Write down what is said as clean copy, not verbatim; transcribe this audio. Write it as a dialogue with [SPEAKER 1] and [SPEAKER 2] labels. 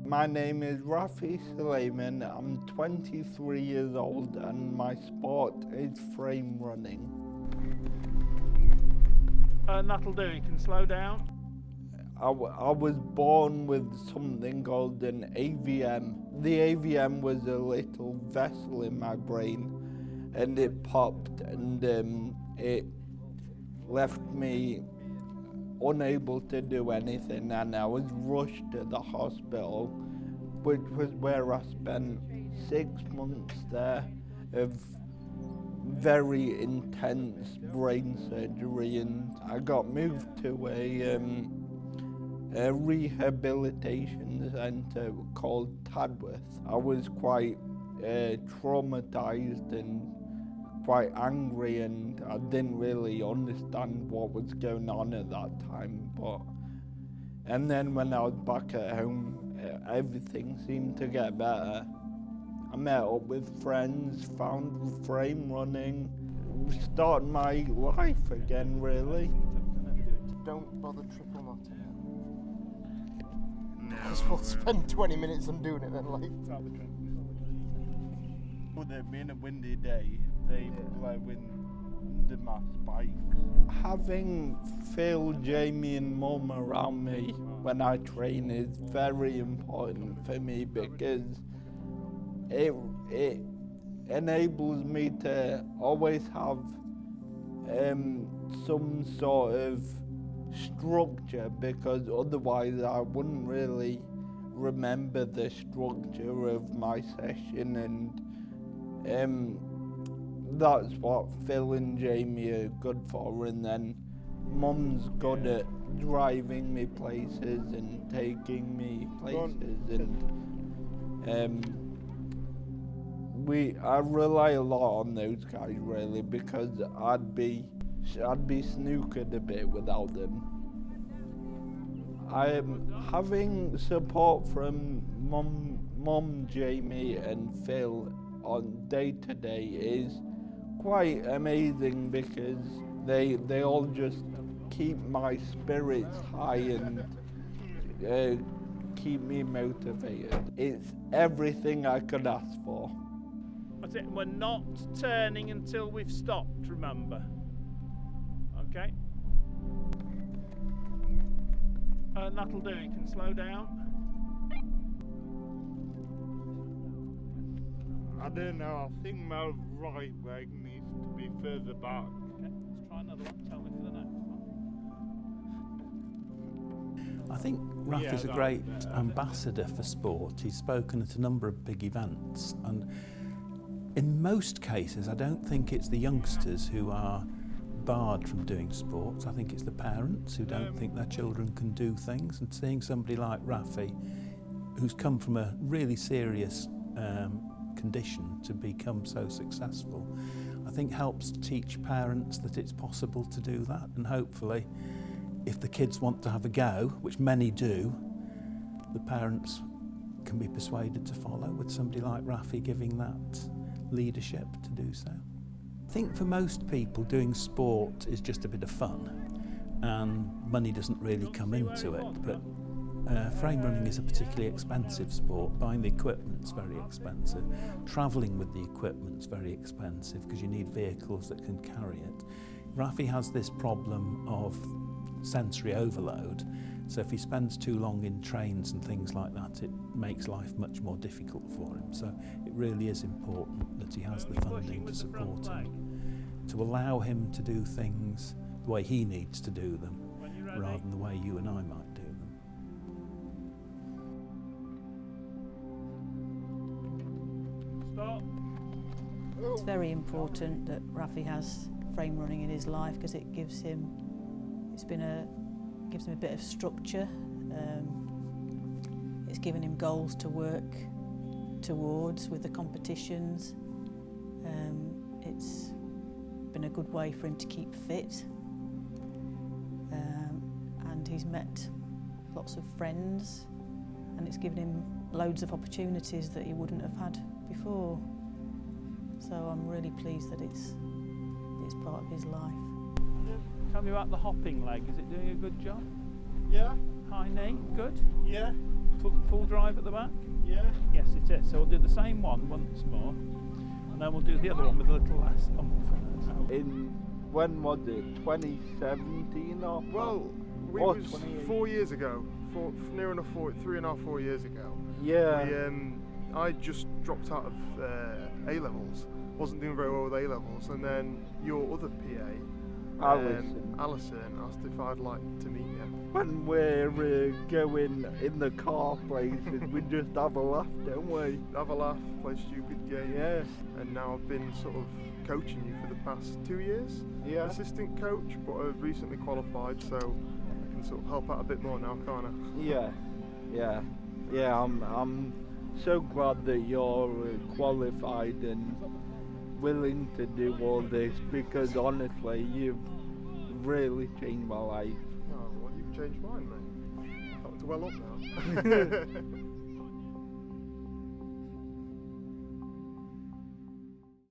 [SPEAKER 1] My name is Rafi Solaiman. I'm 23 years old and my sport is frame running.
[SPEAKER 2] That'll do, you can slow down.
[SPEAKER 1] I was born with something called an AVM. The AVM was a little vessel in my brain and it popped and it left me unable to do anything, and I was rushed to the hospital, which was where I spent 6 months there of very intense brain surgery, and I got moved to a rehabilitation centre called Tadworth. I was quite traumatised and quite angry, and I didn't really understand what was going on at that time. And then when I was back at home, everything seemed to get better. I met up with friends, found frame running, started my life again, really.
[SPEAKER 3] Don't bother triple knotting it. Because we'll spend 20 minutes on doing it then, like.
[SPEAKER 1] With it being a windy day, they play with my spikes. Having Phil, Jamie and Mum around me when I train is very important for me, because it enables me to always have some sort of structure, because otherwise I wouldn't really remember the structure of my session, and that's what Phil and Jamie are good for. And then Mum's good at driving me places and taking me places, and I rely a lot on those guys, really, because I'd be snookered a bit without them. I'm having support from Mum, Jamie and Phil on day to day is quite amazing, because they all just keep my spirits high and keep me motivated. It's everything I could ask for.
[SPEAKER 2] That's it. We're not turning until we've stopped, remember. Okay? That'll do, you can slow down.
[SPEAKER 1] I don't know, I think my right leg needs to be further back.
[SPEAKER 2] Okay, let's try another one. Tell me for the next one.
[SPEAKER 4] I think Rafi's a great ambassador for sport. He's spoken at a number of big events, and in most cases I don't think it's the youngsters who are barred from doing sports. I think it's the parents who don't think their children can do things, and seeing somebody like Rafi, who's come from a really serious condition to become so successful, I think helps teach parents that it's possible to do that. And hopefully, if the kids want to have a go, which many do, the parents can be persuaded to follow, with somebody like Rafi giving that leadership to do so. I think for most people, doing sport is just a bit of fun, and money doesn't really come into it. But frame running is a particularly expensive sport. Buying the equipment's very expensive. Travelling with the equipment's very expensive, because you need vehicles that can carry it. Rafi has this problem of sensory overload, so if he spends too long in trains and things like that, it makes life much more difficult for him. So it really is important that he has the funding to support him, to allow him to do things the way he needs to do them, rather than the way you and I might do them.
[SPEAKER 2] Stop.
[SPEAKER 5] It's very important that Rafi has frame running in his life, because it gives him a bit of structure. It's given him goals to work towards with the competitions. It's been a good way for him to keep fit, and he's met lots of friends, and it's given him loads of opportunities that he wouldn't have had before. So I'm really pleased that it's part of his life.
[SPEAKER 2] Tell me about the hopping leg. Is it doing a good job?
[SPEAKER 1] Yeah.
[SPEAKER 2] High knee, good?
[SPEAKER 1] Yeah.
[SPEAKER 2] full drive at the back?
[SPEAKER 1] Yeah.
[SPEAKER 2] Yes, it is. So we'll do the same one once more, and then we'll do the other one with a little less umph.
[SPEAKER 1] In, when was it, 2017 or?
[SPEAKER 3] Well, we
[SPEAKER 1] Or
[SPEAKER 3] was
[SPEAKER 1] 28.
[SPEAKER 3] 4 years ago, near enough 3.5, 4 years ago.
[SPEAKER 1] Yeah.
[SPEAKER 3] I just dropped out of A-levels, wasn't doing very well with A-levels, and then your other PA, Alison, asked if I'd like to meet you.
[SPEAKER 1] When we're going in the car places, we just have a laugh, don't we?
[SPEAKER 3] Have a laugh, play stupid games.
[SPEAKER 1] Yeah.
[SPEAKER 3] And now I've been sort of coaching you for the past 2 years.
[SPEAKER 1] Yeah.
[SPEAKER 3] Assistant coach, but I've recently qualified, so I can sort of help out a bit more now, can't I?
[SPEAKER 1] Yeah. Yeah. Yeah, I'm so glad that you're qualified and willing to do all this, because honestly, you've really changed my life.
[SPEAKER 3] Oh, well, you've changed mine, mate. Got to well up now.